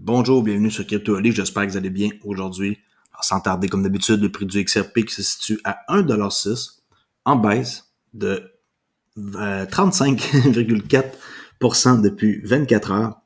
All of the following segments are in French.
Bonjour, bienvenue sur CryptoAli, j'espère que vous allez bien aujourd'hui. Alors, sans tarder, comme d'habitude, le prix du XRP qui se situe à 1,06$ en baisse de 35,4% depuis 24 heures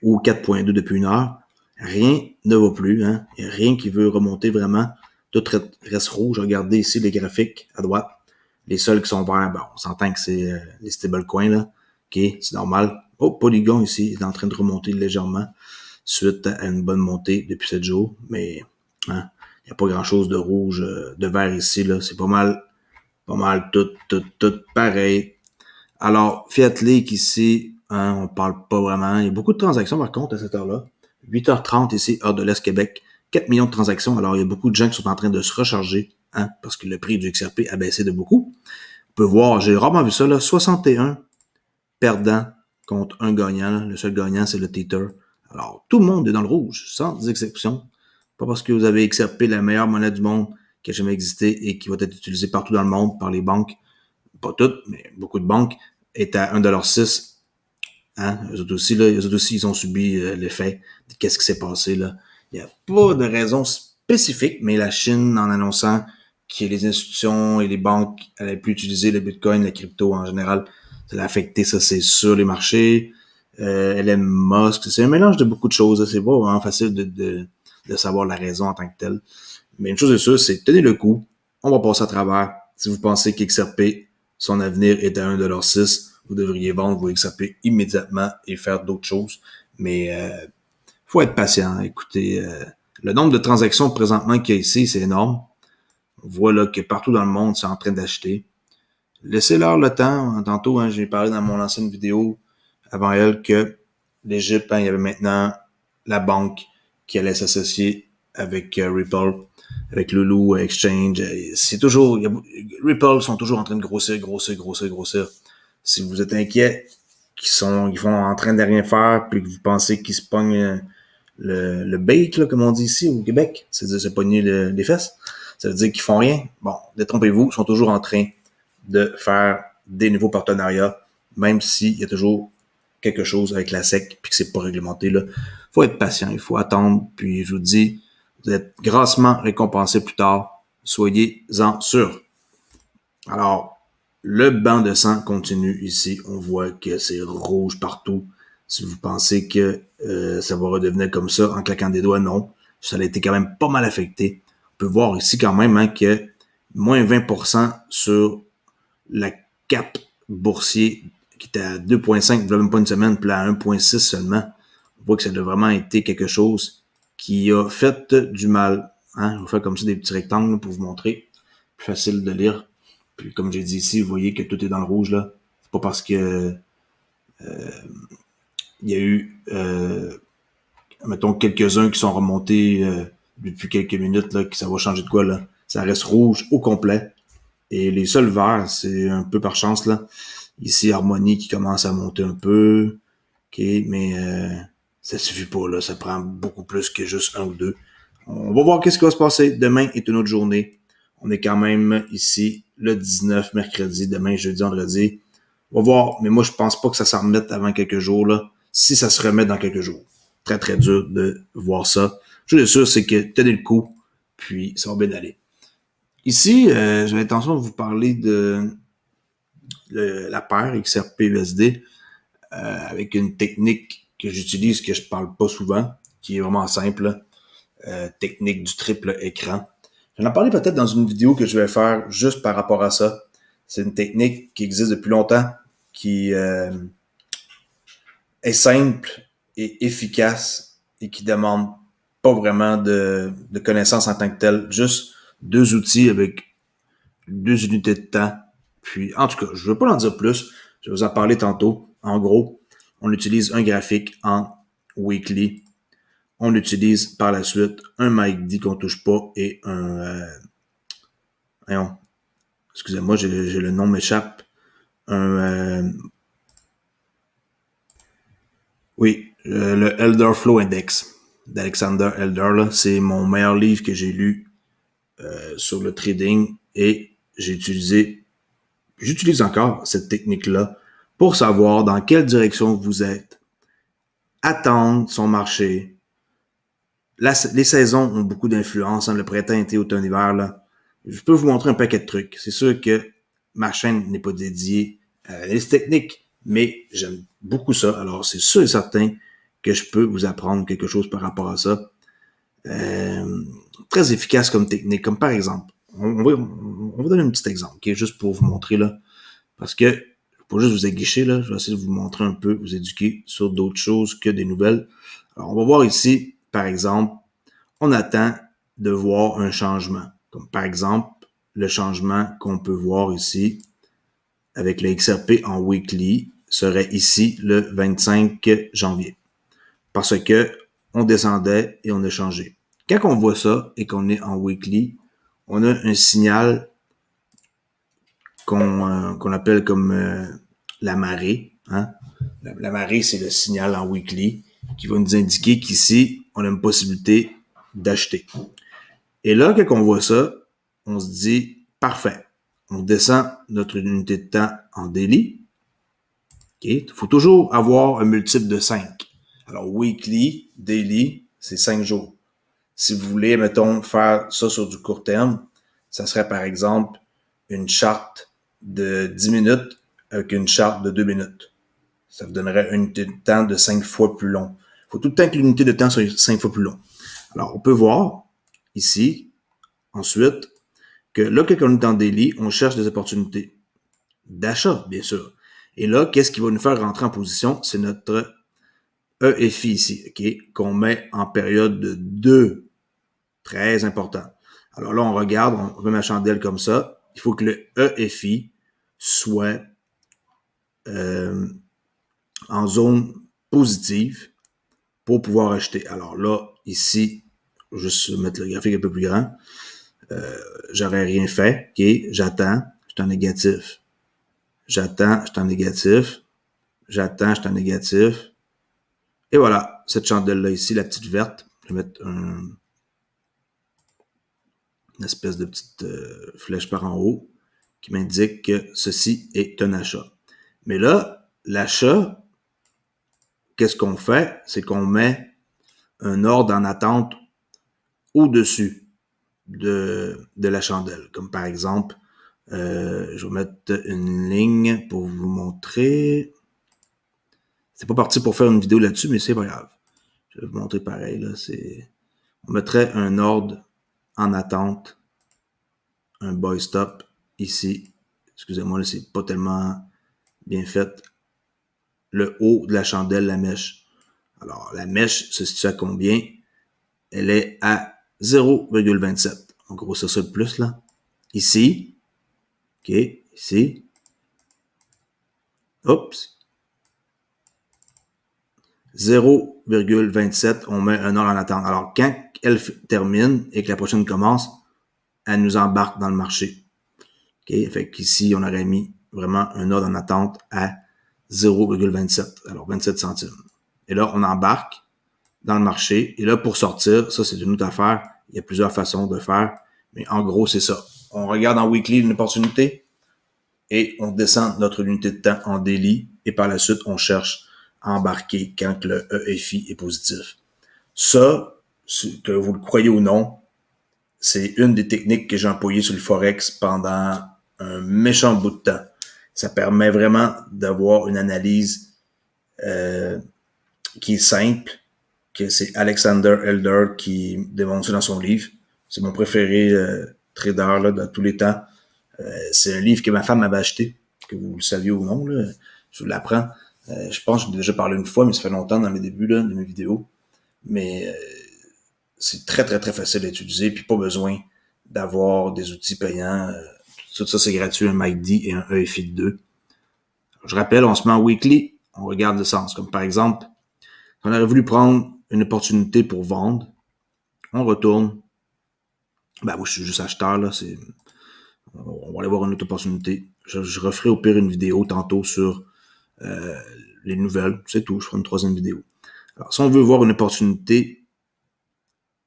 ou 4,2 depuis une heure. Rien ne va plus, hein? Il n'y a rien qui veut remonter vraiment. Tout reste rouge. Regardez ici les graphiques à droite. Les seuls qui sont verts, bon, on s'entend que c'est les stablecoins, là. OK, c'est normal. Oh, Polygon ici est en train de remonter légèrement suite à une bonne montée depuis 7 jours. Mais hein, il n'y a pas grand-chose de rouge, de vert ici. Là. C'est pas mal tout pareil. Alors, Fiat Leak ici, hein, on parle pas vraiment. Il y a beaucoup de transactions par contre à cette heure-là. 8h30 ici, heure de l'Est Québec. 4 millions de transactions. Alors, il y a beaucoup de gens qui sont en train de se recharger, hein, parce que le prix du XRP a baissé de beaucoup. On peut voir, j'ai rarement vu ça, là, 61 perdants contre un gagnant. Là. Le seul gagnant, c'est le Tether. Alors, tout le monde est dans le rouge, sans exception. Pas parce que vous avez XRP, la meilleure monnaie du monde qui a jamais existé et qui va être utilisée partout dans le monde par les banques, pas toutes, mais beaucoup de banques, est à 1,06$. Hein? Eux autres aussi, ils ont subi l'effet de qu'est-ce qui s'est passé, là. Il n'y a pas de raison spécifique, mais la Chine, en annonçant que les institutions et les banques allaient plus utiliser le Bitcoin, la crypto en général, ça l'a affecté, ça, c'est sûr, les marchés. Elon Musk, c'est un mélange de beaucoup de choses. C'est pas vraiment facile de savoir la raison en tant que telle. Mais une chose est sûre, c'est tenez le coup. On va passer à travers. Si vous pensez qu'XRP, son avenir est à 1,06$, vous devriez vendre vos XRP immédiatement et faire d'autres choses. Mais faut être patient. Écoutez, le nombre de transactions présentement qu'il y a ici, c'est énorme. On voit là que partout dans le monde, c'est en train d'acheter. Laissez-leur le temps. Tantôt, hein, j'ai parlé dans mon ancienne vidéo avant elle que l'Égypte, hein, il y avait maintenant la banque qui allait s'associer avec Ripple, avec Lulu Exchange. C'est toujours, Ripple sont toujours en train de grossir. Si vous êtes inquiet qu'ils font en train de rien faire, puis que vous pensez qu'ils se pognent le bait, là, comme on dit ici au Québec, c'est-à-dire se pogner les fesses, ça veut dire qu'ils font rien. Bon, détrompez-vous, ils sont toujours en train de faire des nouveaux partenariats, même s'il y a toujours quelque chose avec la SEC puis que c'est pas réglementé. Là, faut être patient, il faut attendre. Puis je vous dis, vous êtes grassement récompensé plus tard. Soyez-en sûrs. Alors, le banc de sang continue ici. On voit que c'est rouge partout. Si vous pensez que ça va redevenir comme ça en claquant des doigts, non. Ça a été quand même pas mal affecté. On peut voir ici quand même hein, que moins 20% sur la cap boursier qui était à 2,5, il même pas une semaine, puis là à 1,6 seulement. On voit que ça a vraiment été quelque chose qui a fait du mal. Hein? Je vais faire comme ça des petits rectangles pour vous montrer. Plus facile de lire. Puis comme j'ai dit ici, vous voyez que tout est dans le rouge là. C'est pas parce que il y a eu mettons quelques-uns qui sont remontés depuis quelques minutes là, que ça va changer de quoi là. Ça reste rouge au complet. Et les seuls verts, c'est un peu par chance là. Ici, Harmonie qui commence à monter un peu. OK, mais ça suffit pas là. Ça prend beaucoup plus que juste un ou deux. On va voir qu'est-ce qui va se passer. Demain est une autre journée. On est quand même ici le 19 mercredi. Demain, jeudi, vendredi. On va voir. Mais moi, je pense pas que ça s'en remette avant quelques jours là. Si ça se remet dans quelques jours. Très, très dur de voir ça. Je suis sûr, c'est que tenez le coup. Puis, ça va bien aller. Ici, j'ai l'intention de vous parler de la paire XRP-USD avec une technique que j'utilise, que je parle pas souvent, qui est vraiment simple, technique du triple écran. J'en ai parlé peut-être dans une vidéo que je vais faire juste par rapport à ça. C'est une technique qui existe depuis longtemps, qui est simple et efficace et qui demande pas vraiment de connaissances en tant que telles, juste deux outils avec 2 unités de temps. Puis, en tout cas, je ne veux pas en dire plus. Je vais vous en parler tantôt. En gros, on utilise un graphique en weekly. On utilise par la suite un MACD qu'on touche pas et un... excusez-moi, j'ai le nom m'échappe. Le Elder Flow Index d'Alexander Elder. Là, c'est mon meilleur livre que j'ai lu sur le trading et j'utilise encore cette technique-là pour savoir dans quelle direction vous êtes, attendre son marché, les saisons ont beaucoup d'influence, hein, le printemps, été, automne, hiver, là. Je peux vous montrer un paquet de trucs. C'est sûr que ma chaîne n'est pas dédiée à l'analyse technique, mais j'aime beaucoup ça. Alors, c'est sûr et certain que je peux vous apprendre quelque chose par rapport à ça. Très efficace comme technique, comme par exemple, on va donner un petit exemple, okay, juste pour vous montrer, là, parce que pour juste vous aguicher, là, je vais essayer de vous montrer un peu, vous éduquer sur d'autres choses que des nouvelles. Alors, on va voir ici, par exemple, on attend de voir un changement. Comme par exemple, le changement qu'on peut voir ici avec le XRP en weekly serait ici le 25 janvier. Parce que on descendait et on a changé. Quand on voit ça et qu'on est en weekly, on a un signal qu'on appelle comme la marée. Hein? La marée, c'est le signal en weekly qui va nous indiquer qu'ici, on a une possibilité d'acheter. Et là, quand on voit ça, on se dit, parfait. On descend notre unité de temps en daily. Okay? Il faut toujours avoir un multiple de 5. Alors, weekly, daily, c'est 5 jours. Si vous voulez, mettons, faire ça sur du court terme, ça serait par exemple une charte de 10 minutes avec une charte de 2 minutes. Ça vous donnerait une unité de temps de 5 fois plus long. Il faut tout le temps que l'unité de temps soit 5 fois plus long. Alors, on peut voir ici, ensuite, que là, quand on est en daily, on cherche des opportunités d'achat, bien sûr. Et là, qu'est-ce qui va nous faire rentrer en position? C'est notre EFI ici, OK, qu'on met en période de 2. Très important. Alors là, on regarde, on met ma chandelle comme ça. Il faut que le EFI soit en zone positive pour pouvoir acheter. Alors là, ici, juste mettre le graphique un peu plus grand. J'aurais rien fait. OK, j'attends, je suis en négatif. J'attends, je suis en négatif. J'attends, je suis en négatif. Et voilà, cette chandelle-là ici, la petite verte, je vais mettre une espèce de petite flèche par en haut qui m'indique que ceci est un achat. Mais là, l'achat, qu'est-ce qu'on fait? C'est qu'on met un ordre en attente au-dessus de la chandelle. Comme par exemple, je vais mettre une ligne pour vous montrer. C'est pas parti pour faire une vidéo là-dessus, mais c'est pas grave. Je vais vous montrer pareil. Là, on mettrait un ordre en attente, un buy stop ici. Excusez-moi, là, c'est pas tellement bien fait. Le haut de la chandelle, la mèche. Alors, la mèche se situe à combien? Elle est à 0,27. En gros, c'est ça le plus, là. Ici. OK, ici. Oups. 0,27, on met un ordre en attente. Alors, quand elle termine et que la prochaine commence, elle nous embarque dans le marché. OK, fait qu'ici, on aurait mis vraiment un ordre en attente à 0,27. Alors, 27 centimes. Et là, on embarque dans le marché. Et là, pour sortir, ça, c'est une autre affaire. Il y a plusieurs façons de faire. Mais en gros, c'est ça. On regarde en weekly une opportunité et on descend notre unité de temps en daily. Et par la suite, on cherche à embarquer quand le EFI est positif. Ça, que vous le croyez ou non, c'est une des techniques que j'ai employées sur le Forex pendant un méchant bout de temps. Ça permet vraiment d'avoir une analyse qui est simple, que c'est Alexander Elder qui démontre ça dans son livre. C'est mon préféré trader là, de tous les temps. C'est un livre que ma femme m'avait acheté, que vous le saviez ou non, là, je vous l'apprends. Je pense que j'ai déjà parlé une fois, mais ça fait longtemps dans mes débuts là, de mes vidéos. Mais c'est très, très, très facile à utiliser, puis pas besoin d'avoir des outils payants. Tout ça, c'est gratuit, un MACD et un EFI de 2. Je rappelle, on se met en weekly, on regarde le sens. Comme par exemple, on aurait voulu prendre une opportunité pour vendre, on retourne. Ben moi, je suis juste acheteur, là. On va aller voir une autre opportunité. Je referai au pire une vidéo tantôt sur les nouvelles. C'est tout, je ferai une troisième vidéo. Alors, si on veut voir une opportunité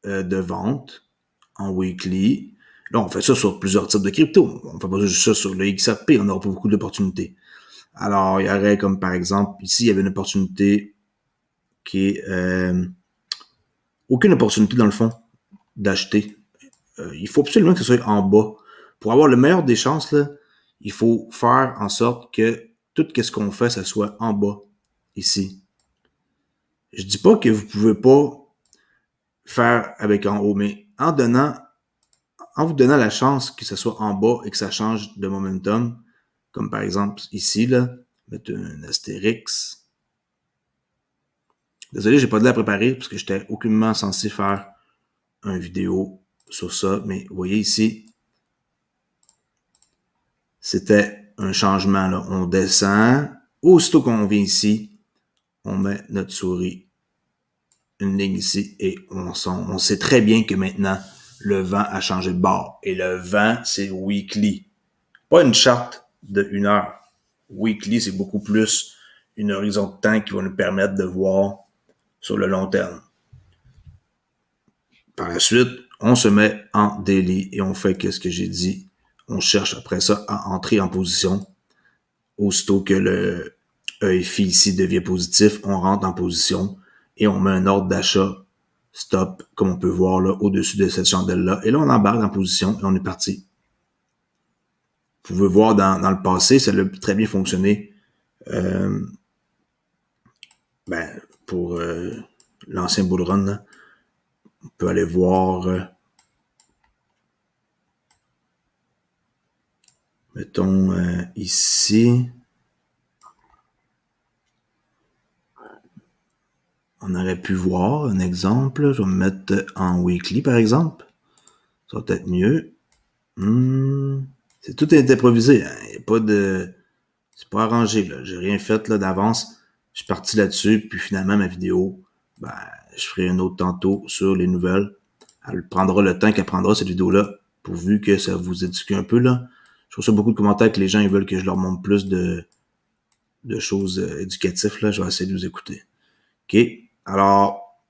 de vente en weekly, là, on fait ça sur plusieurs types de crypto. On fait pas juste ça sur le XRP, on n'aura pas beaucoup d'opportunités. Alors, il y aurait comme par exemple, ici, il y avait une opportunité qui est aucune opportunité dans le fond d'acheter. Il faut absolument que ce soit en bas. Pour avoir le meilleur des chances, là, il faut faire en sorte que tout ce qu'on fait, ça soit en bas, ici. Je dis pas que vous pouvez pas faire avec en haut, mais en vous donnant la chance que ce soit en bas et que ça change de momentum, comme par exemple ici, là, mettre un astérix. Désolé, j'ai pas de la préparer parce que j'étais aucunement censé faire une vidéo sur ça, mais vous voyez ici, c'était un changement, là. On descend, aussitôt qu'on vient ici, on met notre souris, une ligne ici, et on sait très bien que maintenant, le vent a changé de bord. Et le vent, c'est weekly. Pas une charte de 1 heure. Weekly, c'est beaucoup plus une horizon de temps qui va nous permettre de voir sur le long terme. Par la suite, on se met en daily et on fait ce que j'ai dit. On cherche après ça à entrer en position. Aussitôt que le EFI ici devient positif, on rentre en position et on met un ordre d'achat stop, comme on peut voir là au-dessus de cette chandelle-là. Et là, on embarque en position et on est parti. Vous pouvez voir dans le passé, ça a très bien fonctionné pour l'ancien bull run. Là. On peut aller voir, mettons ici, on aurait pu voir un exemple. Je vais me mettre en weekly par exemple. Ça va peut-être mieux. C'est tout est improvisé. Hein. Il y a pas de... C'est pas arrangé. Là. J'ai rien fait là, d'avance. Je suis parti là-dessus. Puis finalement, ma vidéo, je ferai une autre tantôt sur les nouvelles. Elle prendra le temps qu'elle prendra, cette vidéo-là, pourvu que ça vous éduque un peu. Là. Je reçois beaucoup de commentaires que les gens ils veulent que je leur montre plus de choses éducatives. Là. Je vais essayer de vous écouter. OK? Alors,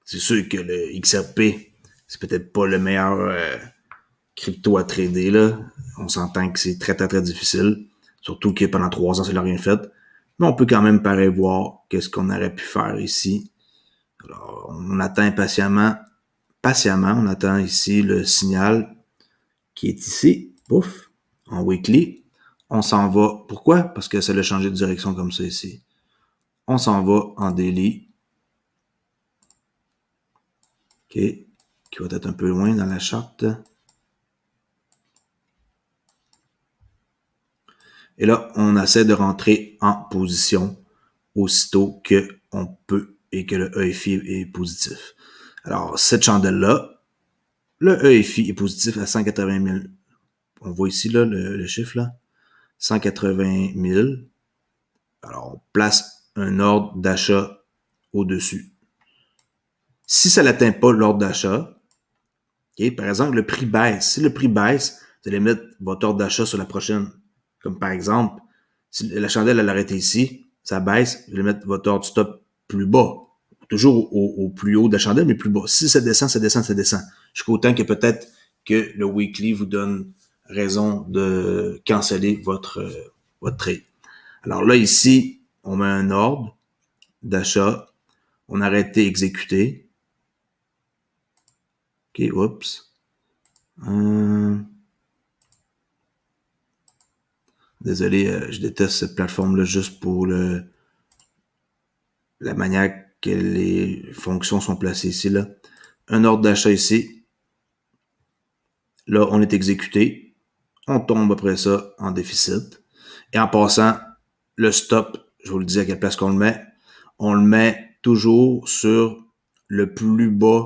c'est sûr que le XRP, c'est peut-être pas le meilleur crypto à trader. Là. On s'entend que c'est très, très, très difficile. Surtout que pendant 3 ans, ça l'a rien fait. Mais on peut quand même pareil voir qu'est-ce qu'on aurait pu faire ici. Alors, on attend patiemment, on attend ici le signal qui est ici. Pouf, en weekly. On s'en va. Pourquoi? Parce que ça l'a changé de direction comme ça ici. On s'en va en daily. OK. Qui va être un peu loin dans la charte. Et là, on essaie de rentrer en position aussitôt qu'on peut et que le EFI est positif. Alors, cette chandelle-là, le EFI est positif à 180 000. On voit ici là, le chiffre, là, 180 000. Alors, on place un ordre d'achat au-dessus. Si ça n'atteint pas l'ordre d'achat, okay, par exemple, le prix baisse. Si le prix baisse, vous allez mettre votre ordre d'achat sur la prochaine. Comme par exemple, si la chandelle elle arrête ici, ça baisse, vous allez mettre votre ordre stop plus bas. Toujours au plus haut de la chandelle, mais plus bas. Si ça descend, ça descend, ça descend. Jusqu'au temps que peut-être que le weekly vous donne raison de canceller votre trade. Alors là, ici, on met un ordre d'achat. On a arrêté exécuter. OK, oups. Désolé, je déteste cette plateforme-là juste pour la manière que les fonctions sont placées ici. Là. Un ordre d'achat ici. Là, on est exécuté. On tombe après ça en déficit. Et en passant, le stop, je vous le dis à quelle place qu'on le met. On le met toujours sur le plus bas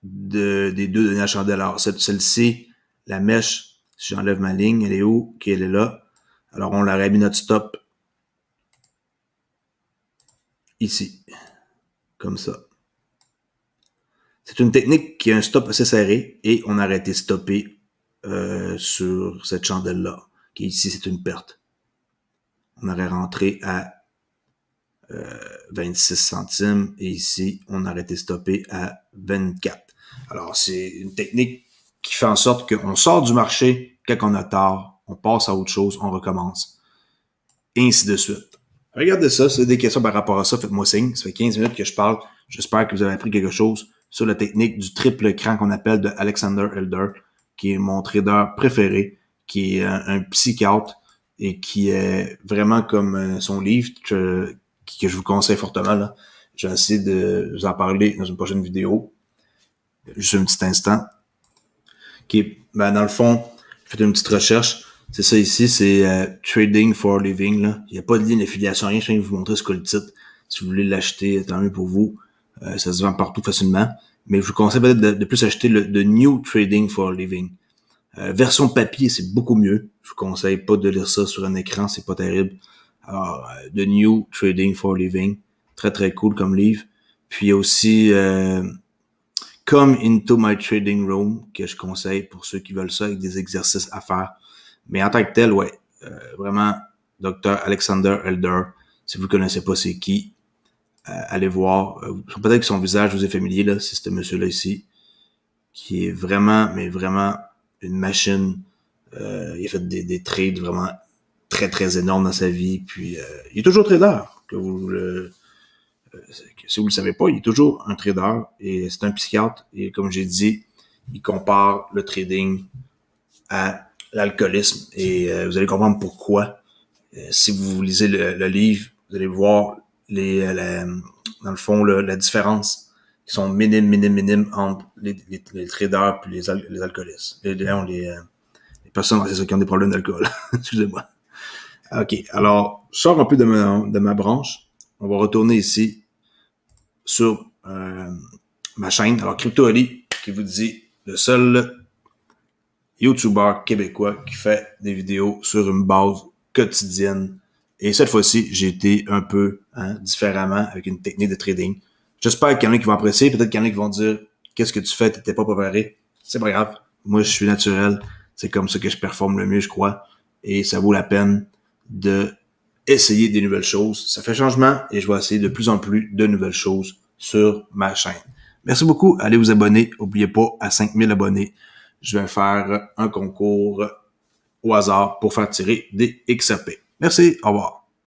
des deux dernières chandelles. Alors, celle-ci, la mèche, si j'enlève ma ligne, elle est où? OK, elle est là. Alors, on l'aurait mis notre stop ici. Comme ça. C'est une technique qui a un stop assez serré et on a arrêté stopper sur cette chandelle-là. Qui ici, c'est une perte. On aurait rentré à 26 centimes et ici, on aurait été stoppé à 24. Alors, c'est une technique qui fait en sorte qu'on sort du marché quand on a tort, on passe à autre chose, on recommence. Et ainsi de suite. Regardez ça, si vous avez des questions par rapport à ça, faites-moi signe. Ça fait 15 minutes que je parle. J'espère que vous avez appris quelque chose sur la technique du triple écran qu'on appelle de Alexander Elder, qui est mon trader préféré, qui est un psychiatre et qui est vraiment comme son livre que je vous conseille fortement. Là. Je vais essayer de vous en parler dans une prochaine vidéo. Juste un petit instant. Dans le fond, faites une petite recherche. C'est ça ici, c'est Trading for Living. Là. Il n'y a pas de lien d'affiliation, rien. Je viens de vous montrer ce qu'est le titre. Si vous voulez l'acheter, tant mieux pour vous. Ça se vend partout facilement. Mais je vous conseille peut-être de plus acheter le New Trading for Living. Version papier, c'est beaucoup mieux. Je vous conseille pas de lire ça sur un écran, c'est pas terrible. Alors, The New Trading for Living, très très cool comme livre. Puis il y a aussi Come into my trading room, que je conseille pour ceux qui veulent ça avec des exercices à faire. Mais en tant que tel, ouais, vraiment, Dr. Alexander Elder, si vous ne connaissez pas c'est qui, allez voir. Peut-être que son visage vous est familier, là, c'est ce monsieur-là ici, qui est vraiment, mais vraiment une machine. Il a fait des trades vraiment très, très énormes dans sa vie. Puis, il est toujours trader, si vous le savez pas, il est toujours un trader et c'est un psychiatre. Et comme j'ai dit, il compare le trading à l'alcoolisme et vous allez comprendre pourquoi. Si vous lisez le livre, vous allez voir dans le fond la différence qui sont minimes entre les traders et les alcoolistes. Les personnes c'est ça, qui ont des problèmes d'alcool. Excusez-moi. OK. Alors, je sors un peu de ma branche. On va retourner ici sur ma chaîne. Alors, Crypto Ali, qui vous dit le seul YouTuber québécois qui fait des vidéos sur une base quotidienne. Et cette fois-ci, j'ai été un peu différemment avec une technique de trading. J'espère qu'il y en a qui vont apprécier. Peut-être qu'il y en a qui vont dire « Qu'est-ce que tu fais? T'étais pas préparé. » C'est pas grave. Moi, je suis naturel. C'est comme ça que je performe le mieux, je crois. Et ça vaut la peine de essayer des nouvelles choses. Ça fait changement et je vais essayer de plus en plus de nouvelles choses sur ma chaîne. Merci beaucoup. Allez vous abonner. N'oubliez pas, à 5000 abonnés, je vais faire un concours au hasard pour faire tirer des XRP. Merci. Au revoir.